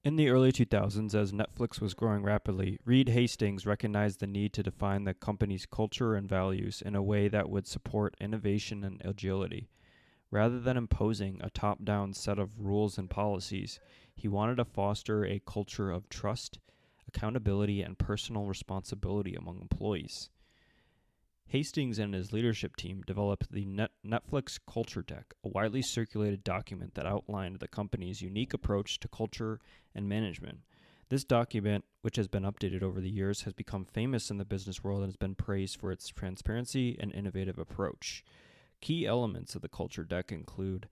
In the early 2000s, as Netflix was growing rapidly, Reed Hastings recognized the need to define the company's culture and values in a way that would support innovation and agility. Rather than imposing a top down set of rules and policies, he wanted to foster a culture of trust, accountability, and personal responsibility among employees. Hastings and his leadership team developed the Netflix Culture Deck, a widely circulated document that outlined the company's unique approach to culture and management. This document, which has been updated over the years, has become famous in the business world and has been praised for its transparency and innovative approach. Key elements of the Culture Deck include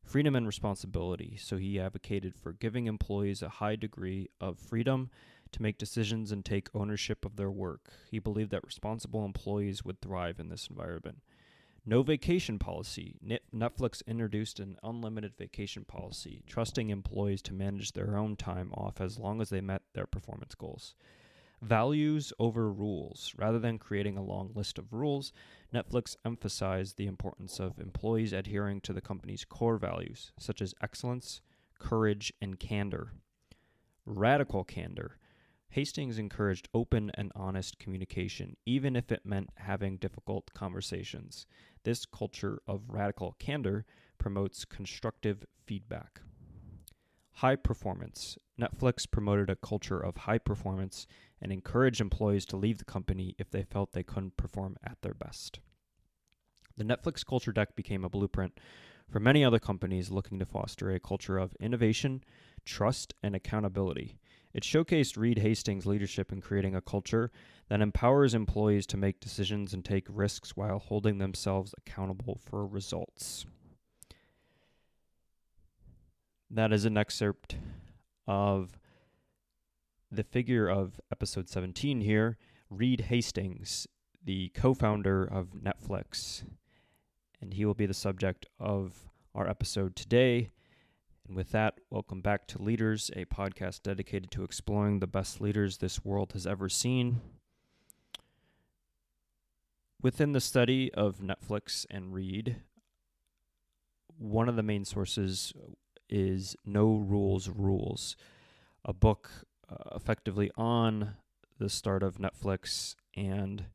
freedom and responsibility, so he advocated for giving employees a high degree of freedom to make decisions and take ownership of their work. He believed that responsible employees would thrive in this environment. No vacation policy. Netflix introduced an unlimited vacation policy, trusting employees to manage their own time off as long as they met their performance goals. Values over rules. Rather than creating a long list of rules, Netflix emphasized the importance of employees adhering to the company's core values, such as excellence, courage, and candor. Radical candor. Hastings encouraged open and honest communication, even if it meant having difficult conversations. This culture of radical candor promotes constructive feedback. High performance. Netflix promoted a culture of high performance and encouraged employees to leave the company if they felt they couldn't perform at their best. The Netflix Culture Deck became a blueprint for many other companies looking to foster a culture of innovation, trust, and accountability. It showcased Reed Hastings' leadership in creating a culture that empowers employees to make decisions and take risks while holding themselves accountable for results. That is an excerpt of the figure of episode 17 here, Reed Hastings, the co-founder of Netflix. And he will be the subject of our episode today. And with that, welcome back to Leaders, a podcast dedicated to exploring the best leaders this world has ever seen. Within the study of Netflix and Reed, one of the main sources is No Rules Rules, a book effectively on the start of Netflix and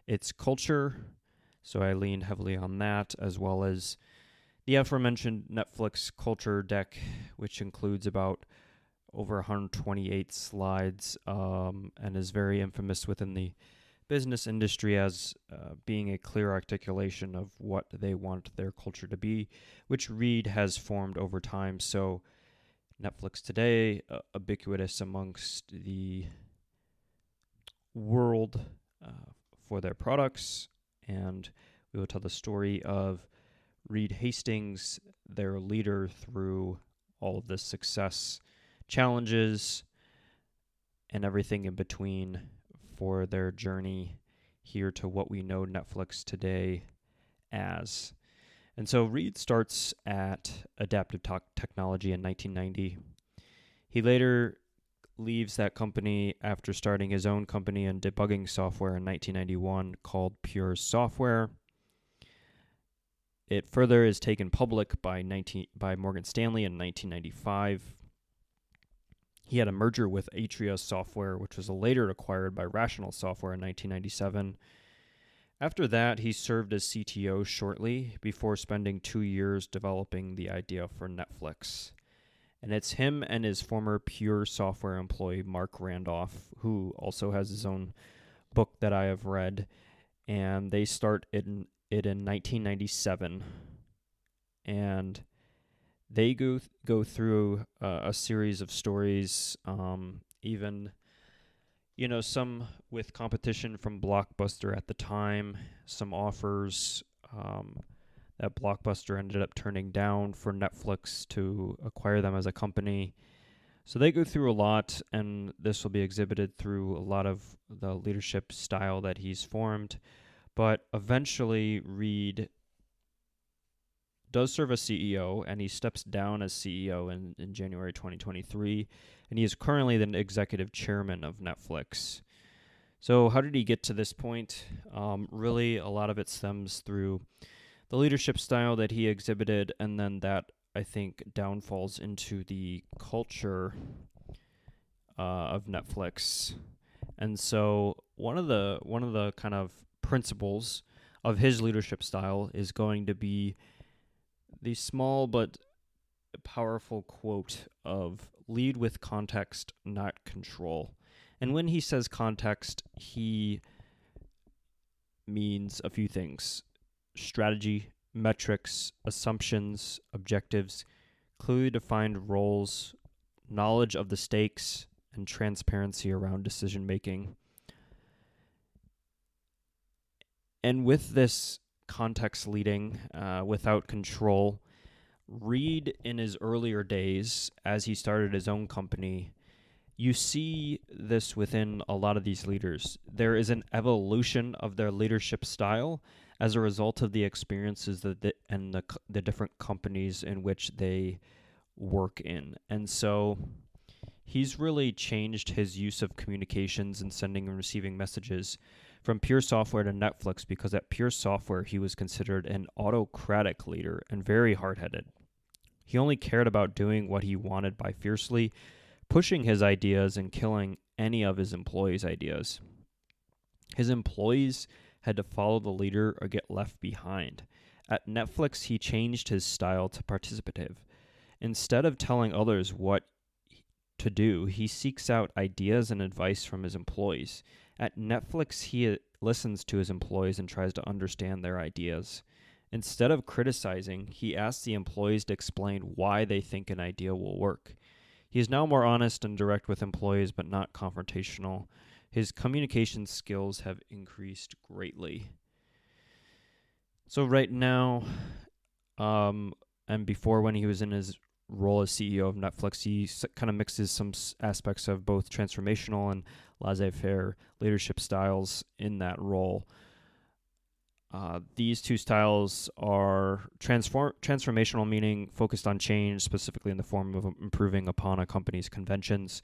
its culture. So I leaned heavily on that, as well as the aforementioned Netflix Culture Deck, which includes about over 128 slides and is very infamous within the business industry as being a clear articulation of what they want their culture to be, which Reed has formed over time. So Netflix today, ubiquitous amongst the world for their products, and we will tell the story of Reed Hastings, their leader through all of this success, challenges, and everything in between for their journey here to what we know Netflix today as. And so Reed starts at Adaptive Technology in 1990. He later leaves that company after starting his own company in debugging software in 1991 called Pure Software. It further is taken public by Morgan Stanley in 1995. He had a merger with Atria Software, which was later acquired by Rational Software in 1997. After that, he served as CTO shortly before spending 2 years developing the idea for Netflix. And it's him and his former Pure Software employee, Mark Randolph, who also has his own book that I have read. And they start it in 1997. And they go through a series of stories, even some with competition from Blockbuster at the time, some offers that Blockbuster ended up turning down for Netflix to acquire them as a company. So they go through a lot, and this will be exhibited through a lot of the leadership style that he's formed. But eventually, Reed does serve as CEO, and he steps down as CEO in January 2023, and he is currently the executive chairman of Netflix. So how did he get to this point? Really, a lot of it stems through the leadership style that he exhibited, and then that, I think, downfalls into the culture of Netflix. And so one of the kind of principles of his leadership style is going to be the small but powerful quote of lead with context, not control. And when he says context, he means a few things: strategy, metrics, assumptions, objectives, clearly defined roles, knowledge of the stakes, and transparency around decision making. And with this context leading, without control, Reed in his earlier days, as he started his own company, you see this within a lot of these leaders. There is an evolution of their leadership style as a result of the experiences and the different companies in which they work in. And so he's really changed his use of communications and sending and receiving messages from Pure Software to Netflix, because at Pure Software he was considered an autocratic leader and very hard-headed. He only cared about doing what he wanted by fiercely pushing his ideas and killing any of his employees' ideas. His employees had to follow the leader or get left behind. At Netflix, he changed his style to participative. Instead of telling others what to do, he seeks out ideas and advice from his employees. At Netflix, he listens to his employees and tries to understand their ideas. Instead of criticizing, he asks the employees to explain why they think an idea will work. He is now more honest and direct with employees, but not confrontational. His communication skills have increased greatly. So right now, and before, when he was in his role as CEO of Netflix, he kind of mixes some aspects of both transformational and laissez-faire leadership styles in that role. These two styles are transformational, meaning focused on change, specifically in the form of improving upon a company's conventions,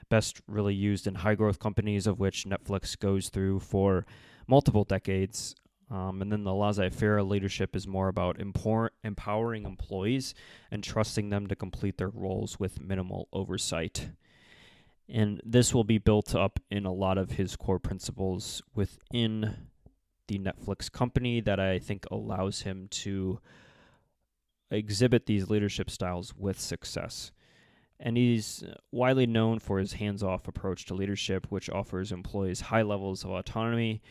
best really used in high-growth companies, of which Netflix goes through for multiple decades. And then the laissez-faire leadership is more about empowering employees and trusting them to complete their roles with minimal oversight. And this will be built up in a lot of his core principles within the Netflix company that I think allows him to exhibit these leadership styles with success. And he's widely known for his hands-off approach to leadership, which offers employees high levels of autonomy,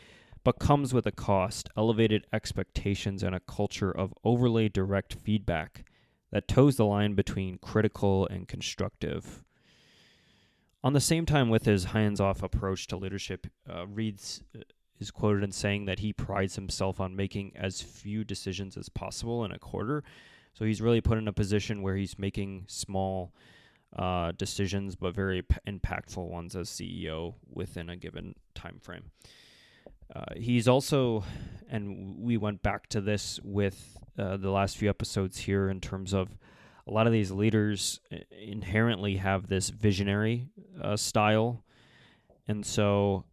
but comes with a cost: elevated expectations and a culture of overly direct feedback that toes the line between critical and constructive. On the same time, with his hands-off approach to leadership, Reed is quoted in saying that he prides himself on making as few decisions as possible in a quarter. So he's really put in a position where he's making small decisions, but very impactful ones as CEO within a given time frame. He's also, and we went back to this with the last few episodes here, in terms of a lot of these leaders inherently have this visionary style. And so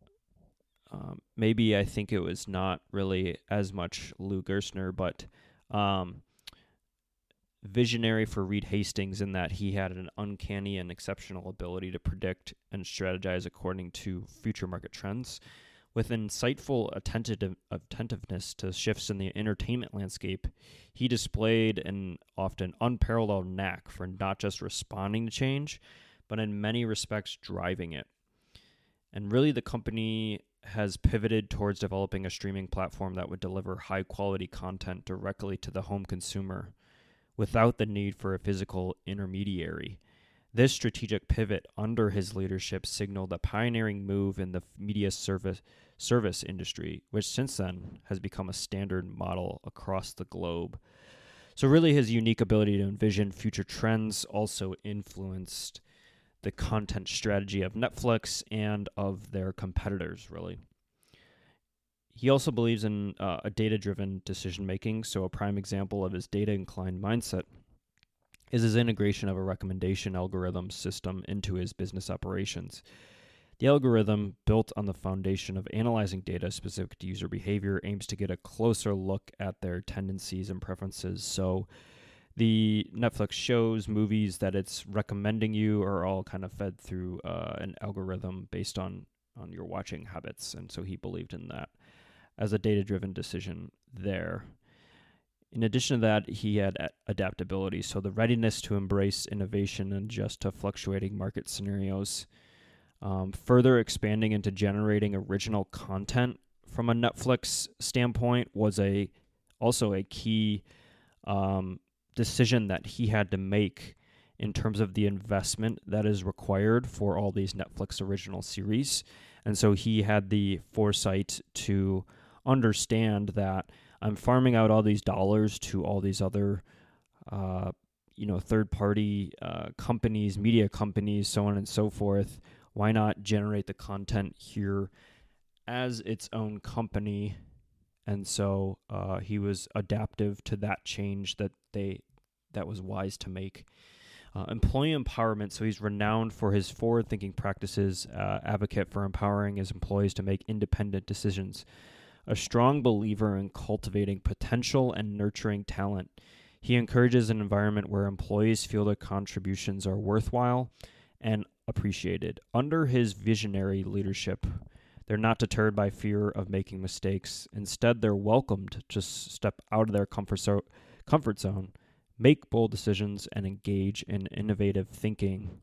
maybe I think it was not really as much Lou Gerstner, but visionary for Reed Hastings, in that he had an uncanny and exceptional ability to predict and strategize according to future market trends. With insightful attentiveness to shifts in the entertainment landscape, he displayed an often unparalleled knack for not just responding to change, but in many respects driving it. And really, the company has pivoted towards developing a streaming platform that would deliver high-quality content directly to the home consumer without the need for a physical intermediary. This strategic pivot under his leadership signaled a pioneering move in the media service industry, which since then has become a standard model across the globe. So really, his unique ability to envision future trends also influenced the content strategy of Netflix and of their competitors, really. He also believes in a data-driven decision-making, so a prime example of his data-inclined mindset is his integration of a recommendation algorithm system into his business operations. The algorithm, built on the foundation of analyzing data specific to user behavior, aims to get a closer look at their tendencies and preferences, so The Netflix shows, movies that it's recommending you are all kind of fed through an algorithm based on your watching habits, and so he believed in that as a data-driven decision there. In addition to that, he had adaptability, so the readiness to embrace innovation and adjust to fluctuating market scenarios. Further expanding into generating original content from a Netflix standpoint was also a key decision that he had to make in terms of the investment that is required for all these Netflix original series. And so he had the foresight to understand that I'm farming out all these dollars to all these other third-party companies, media companies, so on and so forth. Why not generate the content here as its own company? And so he was adaptive to that change that was wise to make. Employee empowerment. So he's renowned for his forward-thinking practices, advocate for empowering his employees to make independent decisions, a strong believer in cultivating potential and nurturing talent. He encourages an environment where employees feel their contributions are worthwhile and appreciated. Under his visionary leadership, they're not deterred by fear of making mistakes. Instead, they're welcomed to step out of their comfort zone, make bold decisions, and engage in innovative thinking.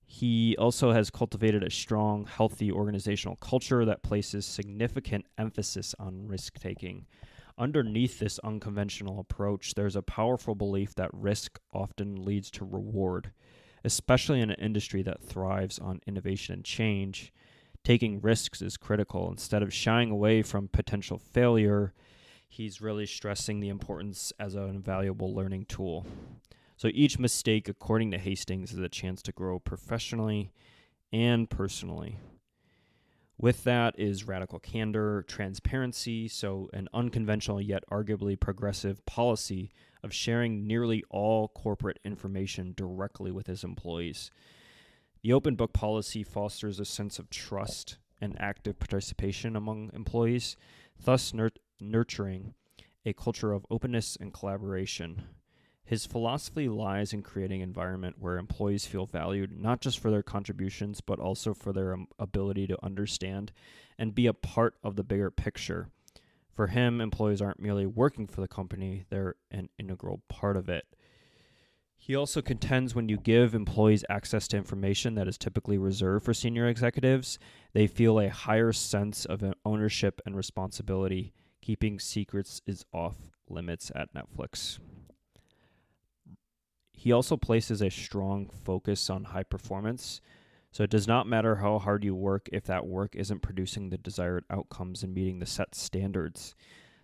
He also has cultivated a strong, healthy organizational culture that places significant emphasis on risk-taking. Underneath this unconventional approach, there's a powerful belief that risk often leads to reward, especially in an industry that thrives on innovation and change. Taking risks is critical. Instead of shying away from potential failure, he's really stressing the importance as an invaluable learning tool. So each mistake, according to Hastings, is a chance to grow professionally and personally. With that is radical candor, transparency, so an unconventional yet arguably progressive policy of sharing nearly all corporate information directly with his employees. The open book policy fosters a sense of trust and active participation among employees, thus nurturing a culture of openness and collaboration. His philosophy lies in creating an environment where employees feel valued not just for their contributions, but also for their ability to understand and be a part of the bigger picture. For him, employees aren't merely working for the company, they're an integral part of it. He also contends when you give employees access to information that is typically reserved for senior executives, they feel a higher sense of ownership and responsibility. Keeping secrets is off limits at Netflix. He also places a strong focus on high performance. So it does not matter how hard you work if that work isn't producing the desired outcomes and meeting the set standards.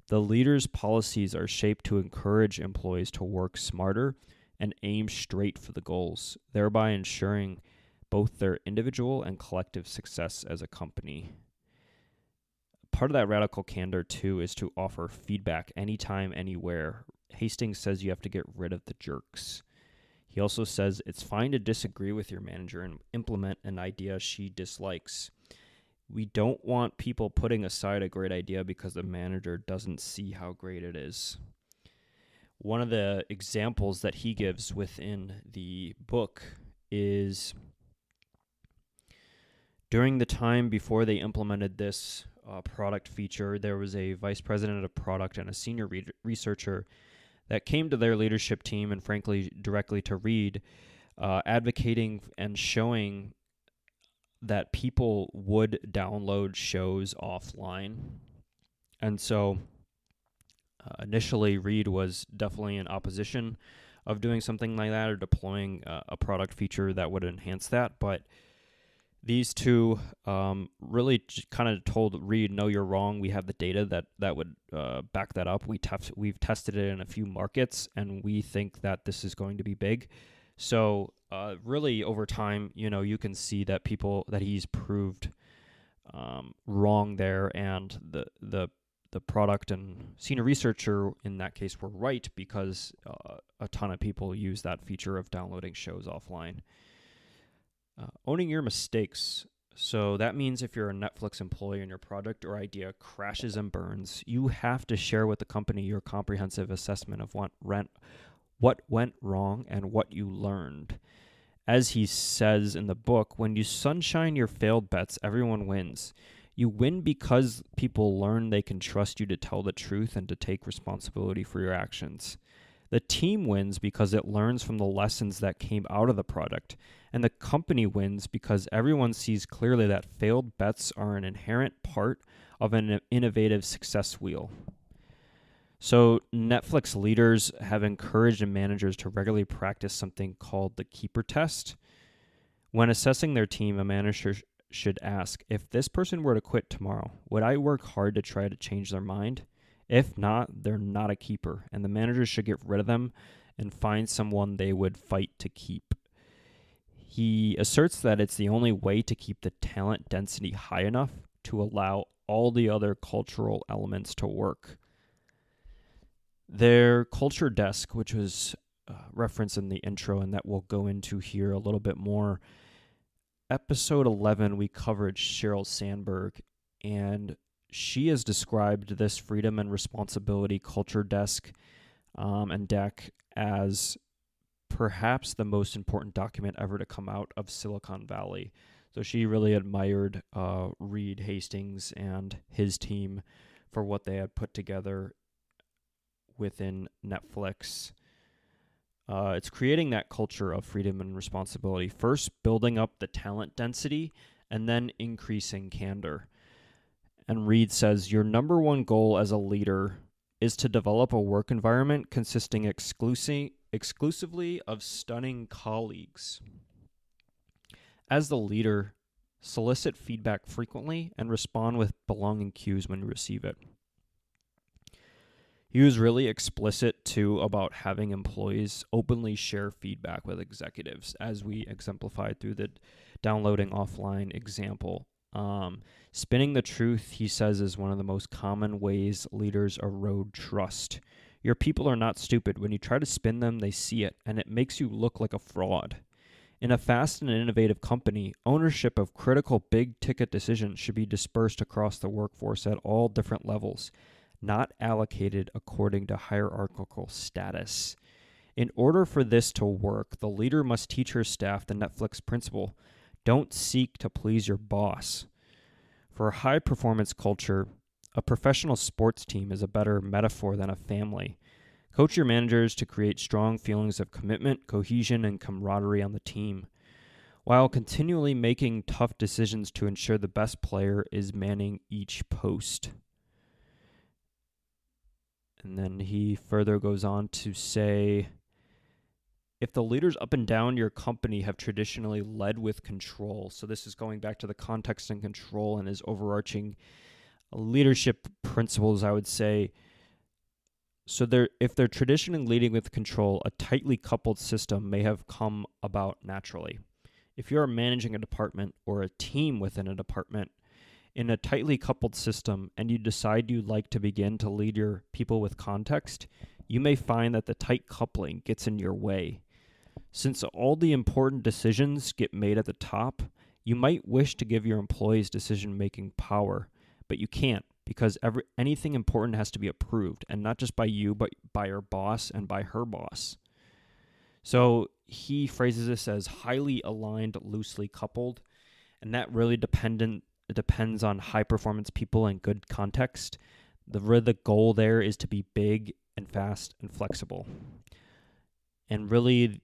The leader's policies are shaped to encourage employees to work smarter and aim straight for the goals, thereby ensuring both their individual and collective success as a company. Part of that radical candor, too, is to offer feedback anytime, anywhere. Hastings says you have to get rid of the jerks. He also says it's fine to disagree with your manager and implement an idea she dislikes. We don't want people putting aside a great idea because the manager doesn't see how great it is. One of the examples that he gives within the book is during the time before they implemented this product feature, there was a vice president of product and a senior researcher that came to their leadership team and frankly directly to Reed, advocating and showing that people would download shows offline. And so initially Reed was definitely in opposition of doing something like that or deploying a product feature that would enhance that. But these two really kind of told Reed, no, you're wrong. We have the data that would back that up. We've tested it in a few markets, and we think that this is going to be big. So really over time, you can see that he's proved wrong there, and the product and senior researcher in that case were right because a ton of people use that feature of downloading shows offline. Owning your mistakes. So that means if you're a Netflix employee and your product or idea crashes and burns, you have to share with the company your comprehensive assessment of what what went wrong, and what you learned. As he says in the book, when you sunshine your failed bets, everyone wins. You win because people learn they can trust you to tell the truth and to take responsibility for your actions. The team wins because it learns from the lessons that came out of the product. And the company wins because everyone sees clearly that failed bets are an inherent part of an innovative success wheel. So, Netflix leaders have encouraged managers to regularly practice something called the keeper test. When assessing their team, a manager should ask, if this person were to quit tomorrow, would I work hard to try to change their mind? If not, they're not a keeper, and the manager should get rid of them and find someone they would fight to keep. He asserts that it's the only way to keep the talent density high enough to allow all the other cultural elements to work. Their culture desk, which was referenced in the intro and that we'll go into here a little bit more, episode 11, we covered Sheryl Sandberg, and she has described this freedom and responsibility culture desk and deck as perhaps the most important document ever to come out of Silicon Valley. So she really admired Reed Hastings and his team for what they had put together within Netflix. It's creating that culture of freedom and responsibility. First, building up the talent density, and then increasing candor. And Reed says, your number one goal as a leader is to develop a work environment consisting exclusively of stunning colleagues. As the leader, solicit feedback frequently and respond with belonging cues when you receive it. He was really explicit, too, about having employees openly share feedback with executives, as we exemplified through the downloading offline example. Spinning the truth, he says, is one of the most common ways leaders erode trust. Your people are not stupid. When you try to spin them, they see it, and it makes you look like a fraud. In a fast and innovative company, ownership of critical big-ticket decisions should be dispersed across the workforce at all different levels, not allocated according to hierarchical status. In order for this to work, the leader must teach her staff the Netflix principle: don't seek to please your boss. For a high-performance culture, a professional sports team is a better metaphor than a family. Coach your managers to create strong feelings of commitment, cohesion, and camaraderie on the team, while continually making tough decisions to ensure the best player is manning each post. And then he further goes on to say, if the leaders up and down your company have traditionally led with control, so this is going back to the context and control and his overarching leadership principles, I would say. So if they're traditionally leading with control, a tightly coupled system may have come about naturally. If you are managing a department or a team within a department in a tightly coupled system and you decide you'd like to begin to lead your people with context, you may find that the tight coupling gets in your way. Since all the important decisions get made at the top, you might wish to give your employees decision-making power, but you can't, because anything important has to be approved, and not just by you, but by your boss and by her boss. So he phrases this as highly aligned, loosely coupled, and that really depends on high-performance people and good context. The goal there is to be big and fast and flexible. And really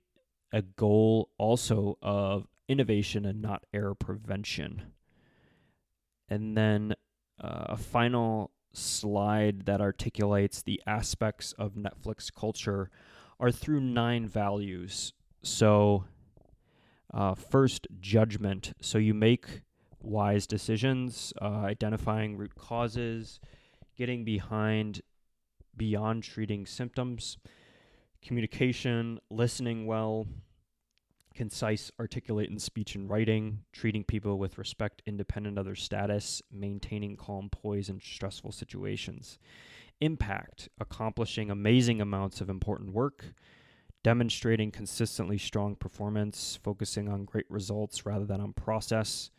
a goal also of innovation and not error prevention. And then a final slide that articulates the aspects of Netflix culture are through 9 values. So first, judgment. So you make wise decisions, identifying root causes, getting beyond treating symptoms, communication, listening well, concise, articulate in speech and writing, treating people with respect independent of their status, maintaining calm poise in stressful situations. Impact, accomplishing amazing amounts of important work, demonstrating consistently strong performance, focusing on great results rather than on process,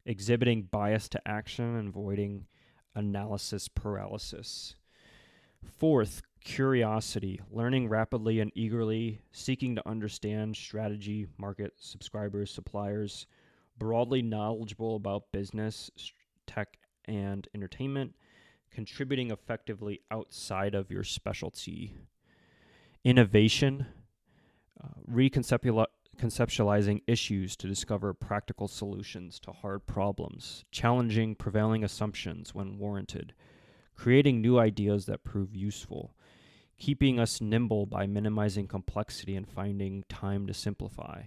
exhibiting bias to action and avoiding analysis paralysis. Fourth, Curiosity, learning rapidly and eagerly, seeking to understand strategy, market, subscribers, suppliers, broadly knowledgeable about business, tech, and entertainment, contributing effectively outside of your specialty. Innovation, reconceptualizing issues to discover practical solutions to hard problems, challenging prevailing assumptions when warranted, creating new ideas that prove useful, keeping us nimble by minimizing complexity and finding time to simplify.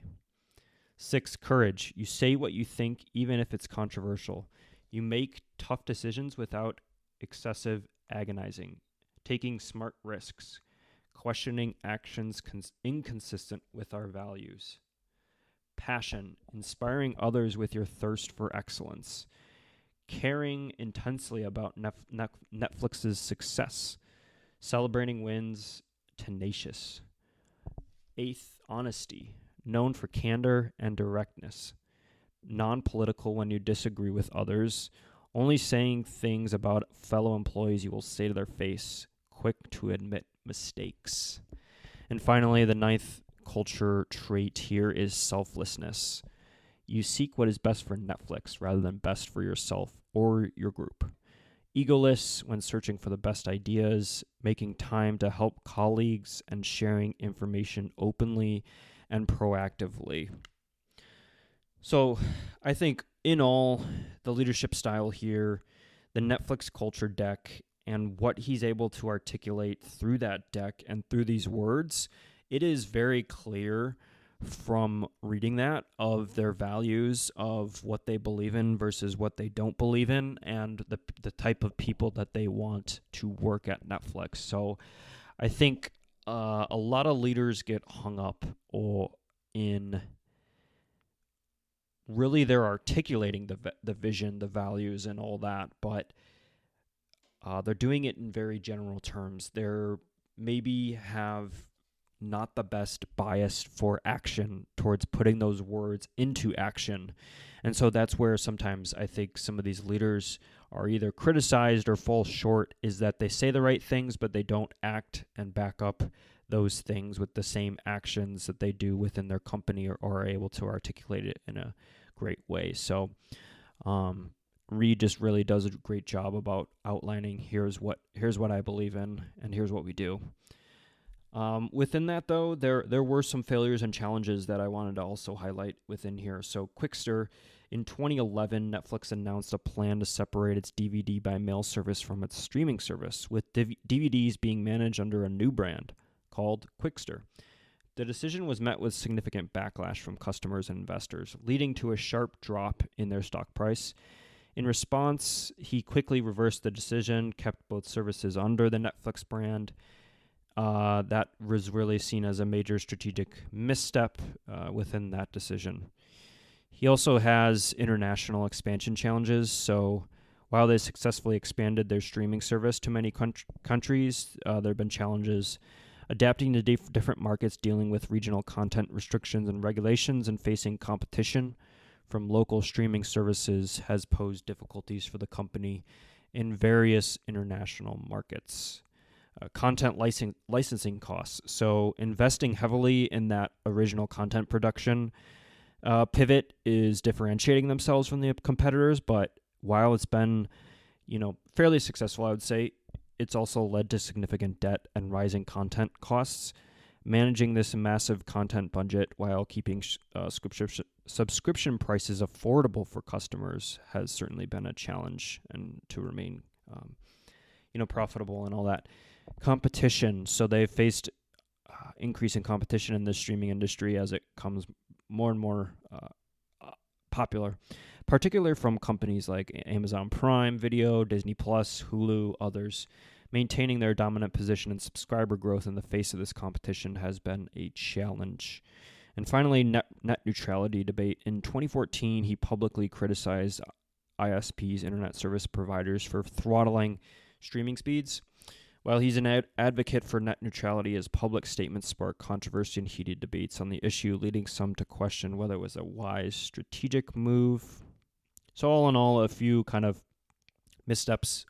6, courage. You say what you think even if it's controversial. You make tough decisions without excessive agonizing, taking smart risks, questioning actions inconsistent with our values. Passion, inspiring others with your thirst for excellence, caring intensely about Netflix's success, celebrating wins, tenacious. 8th, honesty, known for candor and directness, non-political when you disagree with others, only saying things about fellow employees you will say to their face, quick to admit mistakes. And finally, the 9th culture trait here is selflessness. You seek what is best for Netflix rather than best for yourself or your group. Egoless when searching for the best ideas, making time to help colleagues, and sharing information openly and proactively. So I think in all, the leadership style here, the Netflix culture deck, and what he's able to articulate through that deck and through these words, it is very clear from reading that of their values, of what they believe in versus what they don't believe in, and the type of people that they want to work at Netflix. So I think a lot of leaders get hung up in really they're articulating the vision, the values, and all that, but they're doing it in very general terms. They're maybe have not the best bias for action towards putting those words into action. And so that's where sometimes I think some of these leaders are either criticized or fall short, is that they say the right things, but they don't act and back up those things with the same actions that they do within their company, or are able to articulate it in a great way. So Reed just really does a great job about outlining here's what I believe in and here's what we do. Within that, though, there were some failures and challenges that I wanted to also highlight within here. So Quickster, in 2011, Netflix announced a plan to separate its DVD by mail service from its streaming service, with DVDs being managed under a new brand called Quickster. The decision was met with significant backlash from customers and investors, leading to a sharp drop in their stock price. In response, he quickly reversed the decision, kept both services under the Netflix brand. That was really seen as a major strategic misstep within that decision. He also has international expansion challenges. So while they successfully expanded their streaming service to many countries, there have been challenges adapting to different markets, dealing with regional content restrictions and regulations, and facing competition from local streaming services has posed difficulties for the company in various international markets. Content licensing costs. So investing heavily in that original content production. Pivot is differentiating themselves from the competitors, but while it's been, fairly successful, I would say, it's also led to significant debt and rising content costs. Managing this massive content budget while keeping subscription prices affordable for customers has certainly been a challenge, and to remain, profitable and all that. Competition. So they've faced increasing competition in the streaming industry as it comes more and more popular, particularly from companies like Amazon Prime Video, Disney Plus, Hulu, others. Maintaining their dominant position in subscriber growth in the face of this competition has been a challenge. And finally, net neutrality debate. In 2014, he publicly criticized ISPs, internet service providers, for throttling streaming speeds. While he's an advocate for net neutrality, his public statements sparked controversy and heated debates on the issue, leading some to question whether it was a wise strategic move. So all in all, a few kind of missteps.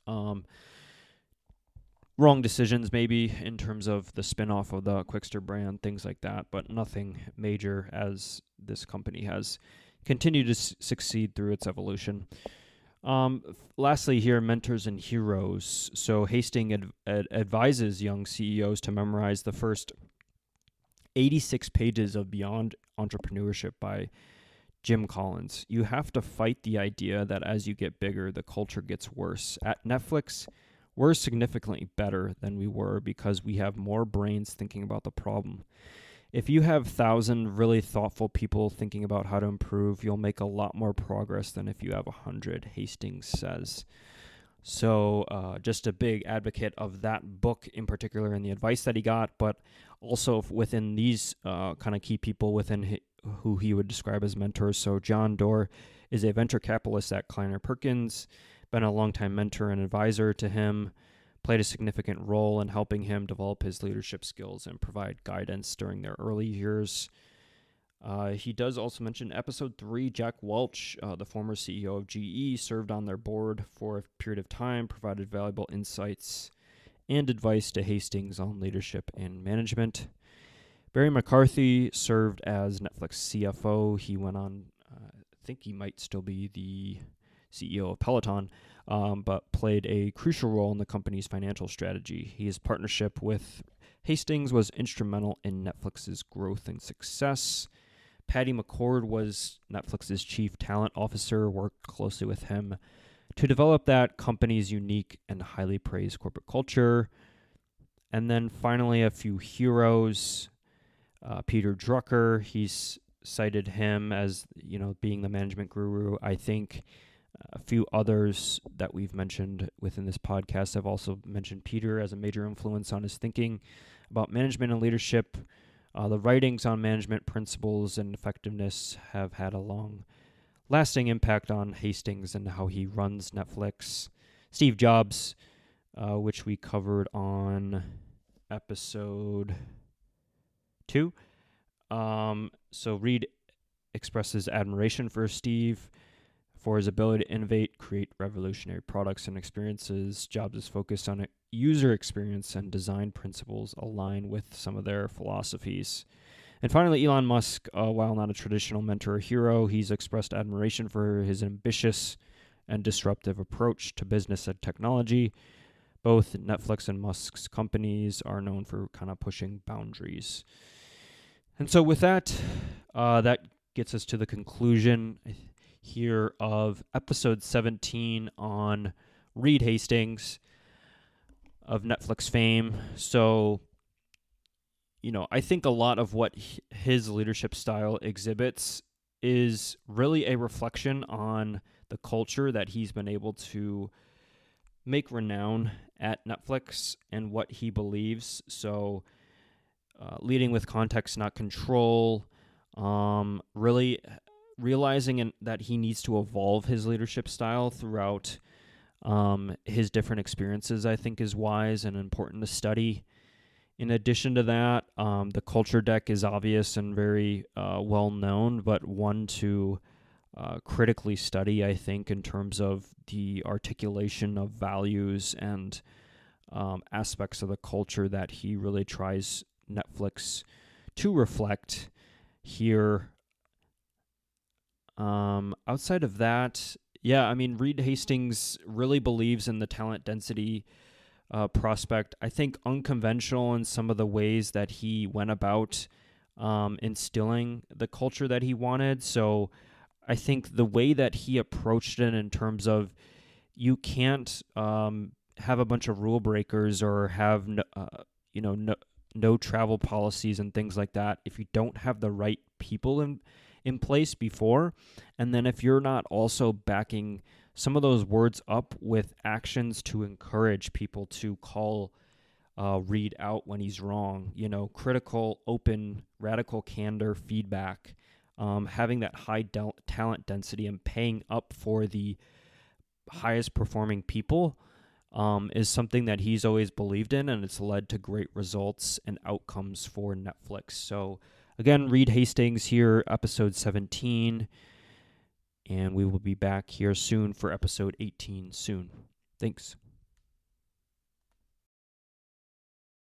wrong decisions maybe in terms of the spin-off of the Quickster brand, things like that, but nothing major as this company has continued to succeed through its evolution. Lastly here, mentors and heroes. So Hastings advises young CEOs to memorize the first 86 pages of Beyond Entrepreneurship by Jim Collins. You have to fight the idea that as you get bigger, the culture gets worse. At Netflix, we're significantly better than we were because we have more brains thinking about the problem. If you have 1,000 really thoughtful people thinking about how to improve, you'll make a lot more progress than if you have 100, Hastings says. So just a big advocate of that book in particular and the advice that he got, but also within these kind of key people within who he would describe as mentors. So John Doerr is a venture capitalist at Kleiner Perkins, been a longtime mentor and advisor to him, played a significant role in helping him develop his leadership skills and provide guidance during their early years. He does also mention episode 3, Jack Welch, the former CEO of GE, served on their board for a period of time, provided valuable insights and advice to Hastings on leadership and management. Barry McCarthy served as Netflix CFO. He went on, I think he might still be the CEO of Peloton, but played a crucial role in the company's financial strategy. His partnership with Hastings was instrumental in Netflix's growth and success. Patty McCord was Netflix's chief talent officer, worked closely with him to develop that company's unique and highly praised corporate culture. And then finally, a few heroes. Peter Drucker, he's cited him as, being the management guru. I think a few others that we've mentioned within this podcast have also mentioned Peter as a major influence on his thinking about management and leadership. The writings on management principles and effectiveness have had a long-lasting impact on Hastings and how he runs Netflix. Steve Jobs, which we covered on episode 2. So Reed expresses admiration for Steve for his ability to innovate, create revolutionary products and experiences. Jobs is focused on user experience and design principles align with some of their philosophies. And finally, Elon Musk, while not a traditional mentor or hero, he's expressed admiration for his ambitious and disruptive approach to business and technology. Both Netflix and Musk's companies are known for kind of pushing boundaries. And so with that, that gets us to the conclusion here of episode 17 on Reed Hastings of Netflix fame. So, I think a lot of what his leadership style exhibits is really a reflection on the culture that he's been able to make renown at Netflix and what he believes. So, leading with context, not control, really realizing that he needs to evolve his leadership style throughout his different experiences, I think, is wise and important to study. In addition to that, the culture deck is obvious and very well known, but one to critically study, I think, in terms of the articulation of values and aspects of the culture that he really tries Netflix to reflect here. Outside of that, Reed Hastings really believes in the talent density prospect. I think unconventional in some of the ways that he went about instilling the culture that he wanted. So I think the way that he approached it in terms of you can't have a bunch of rule breakers or have no travel policies and things like that if you don't have the right people in place before. And then if you're not also backing some of those words up with actions to encourage people to call Reed out when he's wrong, critical, open, radical candor feedback, having that high talent density and paying up for the highest performing people is something that he's always believed in, and it's led to great results and outcomes for Netflix. So again, Reed Hastings here, episode 17, and we will be back here soon for episode 18 soon. Thanks.